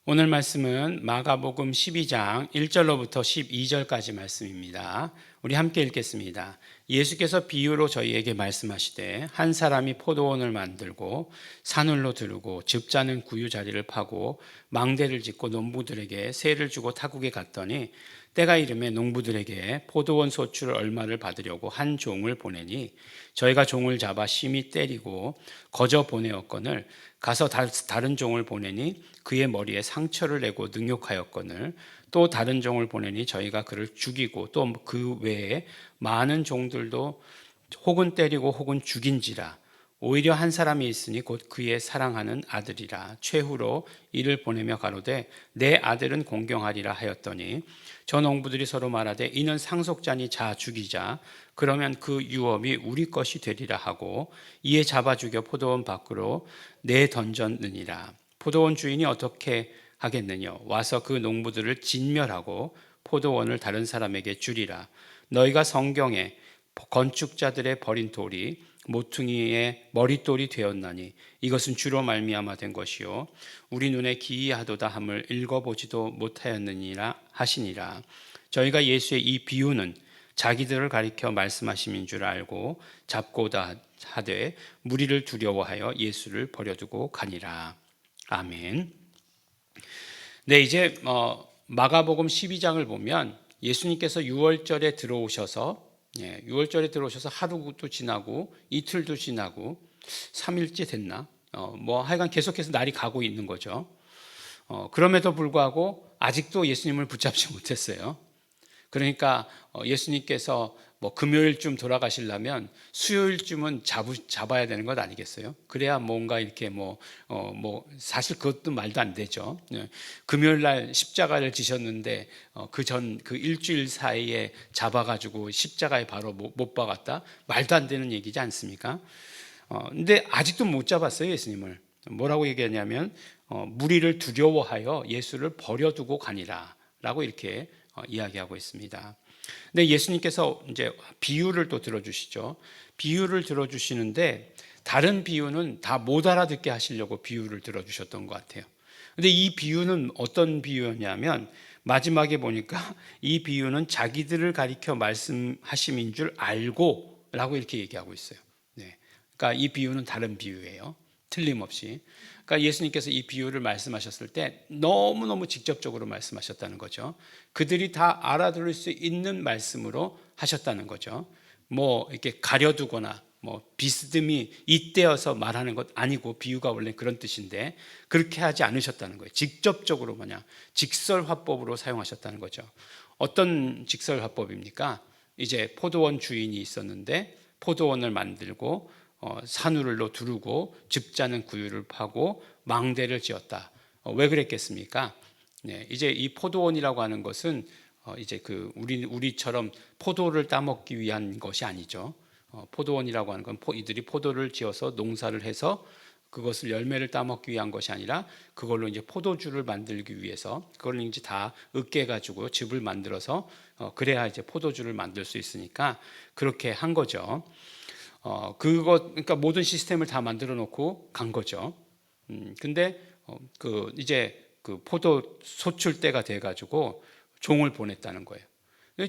오늘 말씀은 마가복음 12장 1절로부터 12절까지 말씀입니다. 우리 함께 읽겠습니다. 예수께서 비유로 저희에게 말씀하시되 한 사람이 포도원을 만들고 산울로 두르고 즙자는 구유 자리를 파고 망대를 짓고 농부들에게 세를 주고 타국에 갔더니 때가 이름에 농부들에게 포도원 소출을 얼마를 받으려고 한 종을 보내니 저희가 종을 잡아 심히 때리고 거저 보내었거늘 가서 다른 종을 보내니 그의 머리에 상처를 내고 능욕하였거늘 또 다른 종을 보내니 저희가 그를 죽이고 또 그 외에 많은 종들도 혹은 때리고 혹은 죽인지라. 오히려 한 사람이 있으니 곧 그의 사랑하는 아들이라. 최후로 이를 보내며 가로되 내 아들은 공경하리라 하였더니 저 농부들이 서로 말하되 이는 상속자니 자 죽이자. 그러면 그 유업이 우리 것이 되리라 하고 이에 잡아 죽여 포도원 밖으로 내던졌느니라. 포도원 주인이 어떻게 하겠느냐? 와서 그 농부들을 진멸하고 포도원을 다른 사람에게 주리라. 너희가 성경에 건축자들의 버린 돌이 모퉁이의 머릿돌이 되었나니 이것은 주로 말미암아 된 것이요 우리 눈에 기이하도다 함을 읽어보지도 못하였느니라 하시니라. 저희가 예수의 이 비유는 자기들을 가리켜 말씀하심인 줄 알고 잡고다 하되 무리를 두려워하여 예수를 버려두고 가니라. 아멘. 네, 이제 마가복음 12장을 보면 예수님께서 유월절에 들어오셔서 6월절에 들어오셔서 하루도 지나고 이틀도 지나고 3일째 됐나? 하여간 계속해서 날이 가고 있는 거죠. 그럼에도 불구하고 아직도 예수님을 붙잡지 못했어요. 그러니까 예수님께서 금요일쯤 돌아가시려면 수요일쯤은 잡아야 되는 것 아니겠어요? 그래야 뭔가 이렇게 사실 그것도 말도 안 되죠. 금요일 날 십자가를 지셨는데 그 일주일 사이에 잡아가지고 십자가에 바로 못 박았다? 말도 안 되는 얘기지 않습니까? 근데 아직도 못 잡았어요, 예수님을. 뭐라고 얘기하냐면 무리를 두려워하여 예수를 버려두고 가니라 라고 이렇게 이야기하고 있습니다. 근데 예수님께서 이제 비유를 또 들어주시죠. 비유를 들어주시는데 다른 비유는 다 못 알아듣게 하시려고 비유를 들어주셨던 것 같아요. 근데 이 비유는 어떤 비유였냐면 마지막에 보니까 이 비유는 자기들을 가리켜 말씀하심인 줄 알고 라고 이렇게 얘기하고 있어요. 네. 그러니까 이 비유는 다른 비유예요. 틀림없이. 그러니까 예수님께서 이 비유를 말씀하셨을 때 너무너무 직접적으로 말씀하셨다는 거죠. 그들이 다 알아들을 수 있는 말씀으로 하셨다는 거죠. 이렇게 가려두거나 비스듬히 잇대어서 말하는 것 아니고 비유가 원래 그런 뜻인데 그렇게 하지 않으셨다는 거예요. 직접적으로 직설화법으로 사용하셨다는 거죠. 어떤 직설화법입니까? 이제 포도원 주인이 있었는데 포도원을 만들고 산울로 두르고 즙자는 구유를 파고 망대를 지었다. 왜 그랬겠습니까? 네, 이제 이 포도원이라고 하는 것은 이제 우리처럼 포도를 따먹기 위한 것이 아니죠. 포도원이라고 하는 건 이들이 포도를 지어서 농사를 해서 그것을 열매를 따먹기 위한 것이 아니라 그걸로 이제 포도주를 만들기 위해서 그걸 이제 다 으깨 가지고 즙을 만들어서 그래야 이제 포도주를 만들 수 있으니까 그렇게 한 거죠. 그러니까 모든 시스템을 다 만들어 놓고 간 거죠. 근데 이제 포도 소출 때가 돼 가지고 종을 보냈다는 거예요.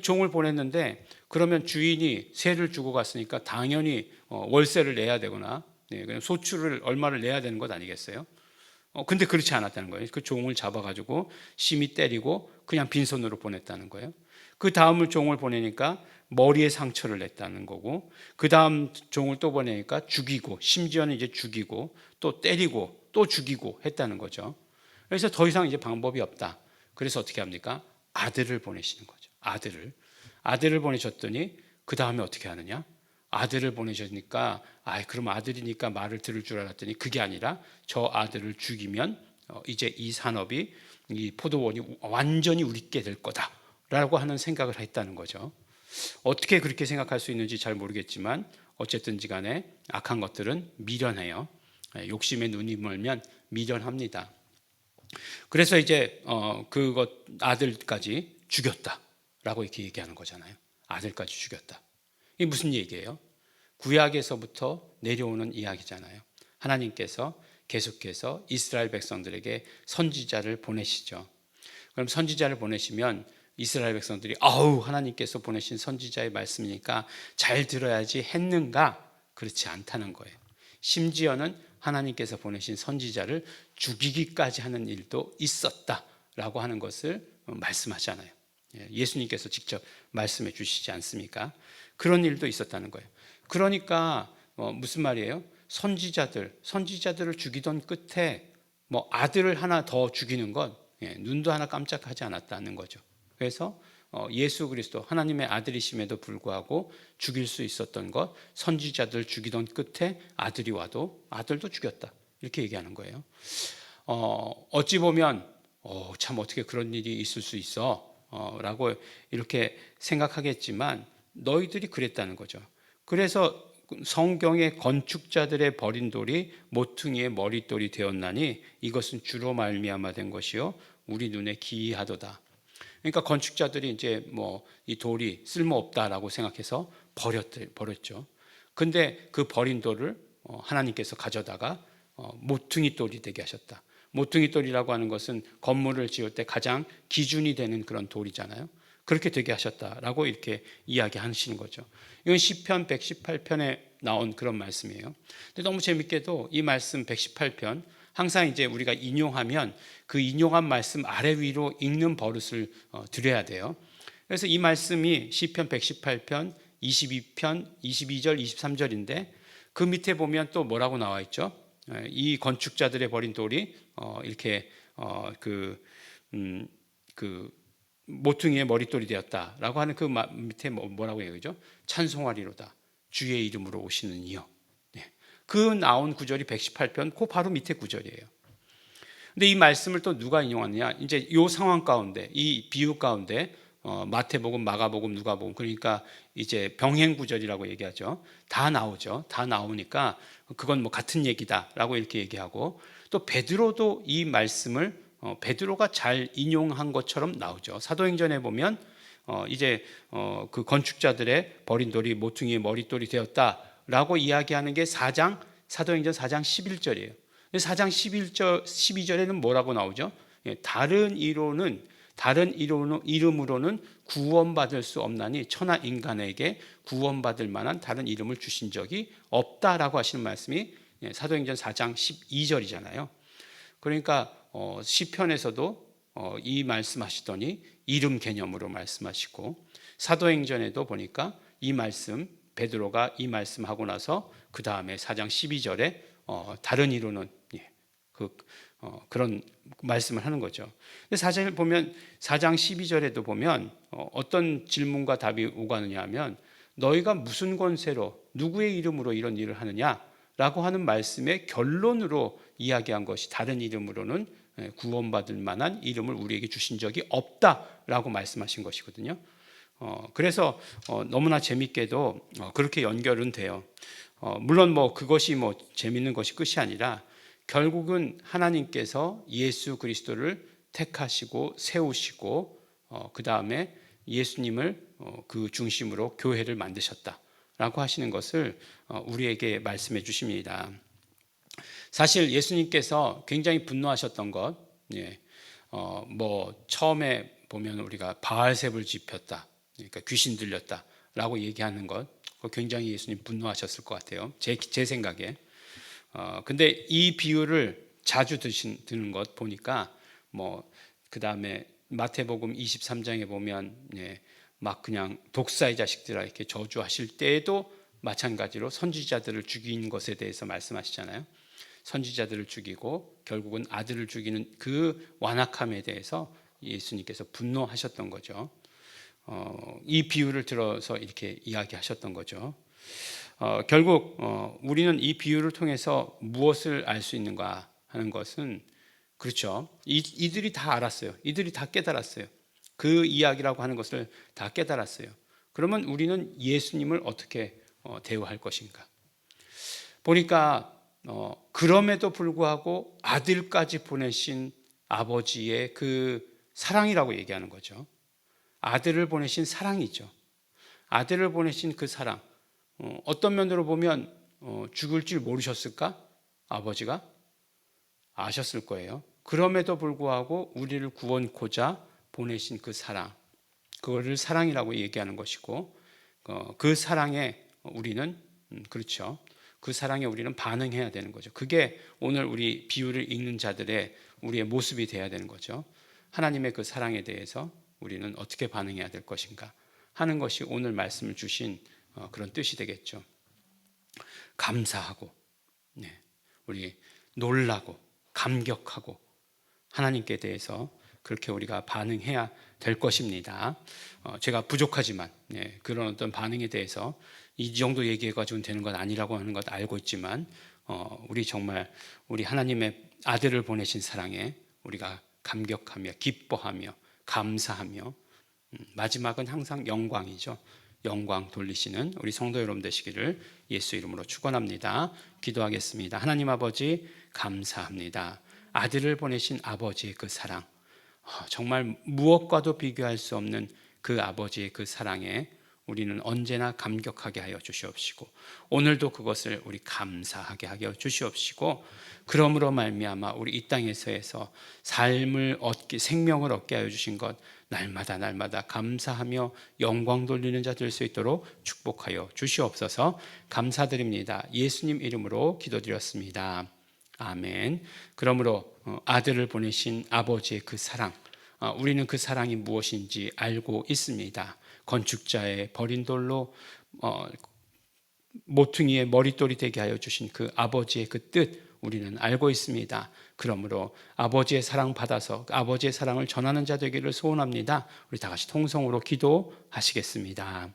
종을 보냈는데 그러면 주인이 세를 주고 갔으니까 당연히 월세를 내야 되거나 소출을 얼마를 내야 되는 것 아니겠어요? 근데 그렇지 않았다는 거예요. 그 종을 잡아가지고 심히 때리고 그냥 빈손으로 보냈다는 거예요. 그 다음을 종을 보내니까 머리에 상처를 냈다는 거고, 그 다음 종을 또 보내니까 죽이고, 심지어는 이제 죽이고, 또 때리고, 또 죽이고 했다는 거죠. 그래서 더 이상 이제 방법이 없다. 그래서 어떻게 합니까? 아들을 보내시는 거죠. 아들을 보내셨더니 그 다음에 어떻게 하느냐? 아들을 보내셨으니까 그럼 아들이니까 말을 들을 줄 알았더니 그게 아니라 저 아들을 죽이면 이제 이 산업이 이 포도원이 완전히 우리께 될 거다라고 하는 생각을 했다는 거죠. 어떻게 그렇게 생각할 수 있는지 잘 모르겠지만 어쨌든지 간에 악한 것들은 미련해요. 욕심에 눈이 멀면 미련합니다. 그래서 이제 그것 아들까지 죽였다라고 이렇게 얘기하는 거잖아요. 아들까지 죽였다. 이게 무슨 얘기예요? 구약에서부터 내려오는 이야기잖아요. 하나님께서 계속해서 이스라엘 백성들에게 선지자를 보내시죠. 그럼 선지자를 보내시면 이스라엘 백성들이 아우 하나님께서 보내신 선지자의 말씀이니까 잘 들어야지 했는가? 그렇지 않다는 거예요. 심지어는 하나님께서 보내신 선지자를 죽이기까지 하는 일도 있었다라고 하는 것을 말씀하잖아요. 예수님께서 직접 말씀해 주시지 않습니까? 그런 일도 있었다는 거예요. 그러니까 무슨 말이에요? 선지자들을 죽이던 끝에 아들을 하나 더 죽이는 건 눈도 하나 깜짝하지 않았다는 거죠. 그래서 예수 그리스도 하나님의 아들이심에도 불구하고 죽일 수 있었던 것, 선지자들 죽이던 끝에 아들이 와도 아들도 죽였다, 이렇게 얘기하는 거예요. 어찌 보면 참 어떻게 그런 일이 있을 수 있어 라고 이렇게 생각하겠지만 너희들이 그랬다는 거죠. 그래서 성경의 건축자들의 버린 돌이 모퉁이의 머릿돌이 되었나니 이것은 주로 말미암아 된 것이요 우리 눈에 기이하도다. 그러니까 건축자들이 이제 이 돌이 쓸모없다라고 생각해서 버렸죠. 근데 그 버린 돌을 하나님께서 가져다가 모퉁이 돌이 되게 하셨다. 모퉁이 돌이라고 하는 것은 건물을 지을 때 가장 기준이 되는 그런 돌이잖아요. 그렇게 되게 하셨다라고 이렇게 이야기하시는 거죠. 이건 시편 118편에 나온 그런 말씀이에요. 근데 너무 재밌게도 이 말씀 118편 항상 이제 우리가 인용하면 그 인용한 말씀 아래 위로 읽는 버릇을 들여야 돼요. 그래서 이 말씀이 시편 118편 22편 22절 23절인데 그 밑에 보면 또 뭐라고 나와 있죠? 이 건축자들의 버린 돌이 이렇게 그 모퉁이의 머릿돌이 되었다라고 하는 그 밑에 뭐라고 얘기하죠? 찬송하리로다 주의 이름으로 오시는 이여. 그 나온 구절이 118편 그 바로 밑에 구절이에요. 근데 이 말씀을 또 누가 인용하느냐? 이제 이 상황 가운데, 이 비유 가운데 마태복음, 마가복음, 누가복음, 그러니까 이제 병행 구절이라고 얘기하죠. 다 나오죠. 다 나오니까 그건 같은 얘기다라고 이렇게 얘기하고, 또 베드로도 이 말씀을 베드로가 잘 인용한 것처럼 나오죠. 사도행전에 보면 이제 그 건축자들의 버린 돌이 모퉁이의 머릿돌이 되었다라고 이야기하는 게 사도행전 4장 11절이에요. 4장 11절, 12절에는 뭐라고 나오죠? 다른 이름으로는 구원받을 수 없나니 천하 인간에게 구원받을 만한 다른 이름을 주신 적이 없다라고 하시는 말씀이 사도행전 4장 12절이잖아요. 그러니까 시편에서도 이 말씀하시더니 이름 개념으로 말씀하시고, 사도행전에도 보니까 이 말씀 베드로가 이 말씀하고 나서 그 다음에 4장 12절에 다른 이로는 그런 말씀을 하는 거죠. 근데 사실 보면 4장 12절에도 보면 어떤 질문과 답이 오가느냐 하면 너희가 무슨 권세로 누구의 이름으로 이런 일을 하느냐라고 하는 말씀의 결론으로 이야기한 것이 다른 이름으로는 구원받을 만한 이름을 우리에게 주신 적이 없다라고 말씀하신 것이거든요. 그래서 너무나 재밌게도 그렇게 연결은 돼요. 물론 그것이 재밌는 것이 끝이 아니라 결국은 하나님께서 예수 그리스도를 택하시고 세우시고 그 다음에 예수님을 그 중심으로 교회를 만드셨다라고 하시는 것을 우리에게 말씀해 주십니다. 사실 예수님께서 굉장히 분노하셨던 것, 처음에 보면 우리가 바알셉을 짚혔다, 그러니까 귀신 들렸다라고 얘기하는 것, 굉장히 예수님 분노하셨을 것 같아요. 제 생각에. 근데 이 비유를 자주 드는 것 보니까 그 다음에 마태복음 23장에 보면 막 그냥 독사의 자식들아 이렇게 저주하실 때에도 마찬가지로 선지자들을 죽인 것에 대해서 말씀하시잖아요. 선지자들을 죽이고 결국은 아들을 죽이는 그 완악함에 대해서 예수님께서 분노하셨던 거죠. 이 비유를 들어서 이렇게 이야기하셨던 거죠. 결국 우리는 이 비유를 통해서 무엇을 알 수 있는가 하는 것은, 그렇죠, 이들이 다 알았어요. 이들이 다 깨달았어요. 그 이야기라고 하는 것을 다 깨달았어요. 그러면 우리는 예수님을 어떻게 대우할 것인가? 보니까 그럼에도 불구하고 아들까지 보내신 아버지의 그 사랑이라고 얘기하는 거죠. 아들을 보내신 사랑이죠. 아들을 보내신 그 사랑. 어떤 면으로 보면 죽을 줄 모르셨을까? 아버지가? 아셨을 거예요. 그럼에도 불구하고 우리를 구원코자 보내신 그 사랑, 그거를 사랑이라고 얘기하는 것이고, 그 사랑에 우리는 그렇죠. 그 사랑에 우리는 반응해야 되는 거죠. 그게 오늘 우리 비유를 읽는 자들의 우리의 모습이 돼야 되는 거죠. 하나님의 그 사랑에 대해서 우리는 어떻게 반응해야 될 것인가 하는 것이 오늘 말씀을 주신 그런 뜻이 되겠죠. 감사하고, 네, 우리 놀라고 감격하고 하나님께 대해서 그렇게 우리가 반응해야 될 것입니다. 제가 부족하지만 그런 어떤 반응에 대해서 이 정도 얘기해가지고는 되는 건 아니라고 하는 것 알고 있지만 우리 정말 우리 하나님의 아들을 보내신 사랑에 우리가 감격하며 기뻐하며 감사하며 마지막은 항상 영광이죠. 영광 돌리시는 우리 성도 여러분 되시기를 예수 이름으로 축원합니다. 기도하겠습니다. 하나님 아버지 감사합니다. 아들을 보내신 아버지의 그 사랑, 정말 무엇과도 비교할 수 없는 그 아버지의 그 사랑에 우리는 언제나 감격하게 하여 주시옵시고 오늘도 그것을 우리 감사하게 하여 주시옵시고 그러므로 말미암아 우리 이 땅에서 삶을 얻게 생명을 얻게 하여 주신 것 날마다 감사하며 영광 돌리는 자 될 수 있도록 축복하여 주시옵소서. 감사드립니다. 예수님 이름으로 기도드렸습니다. 아멘. 그러므로 아들을 보내신 아버지의 그 사랑, 우리는 그 사랑이 무엇인지 알고 있습니다. 건축자의 버린 돌로 모퉁이의 머릿돌이 되게 하여 주신 그 아버지의 그 뜻 우리는 알고 있습니다. 그러므로 아버지의 사랑 받아서 아버지의 사랑을 전하는 자 되기를 소원합니다. 우리 다 같이 통성으로 기도하시겠습니다.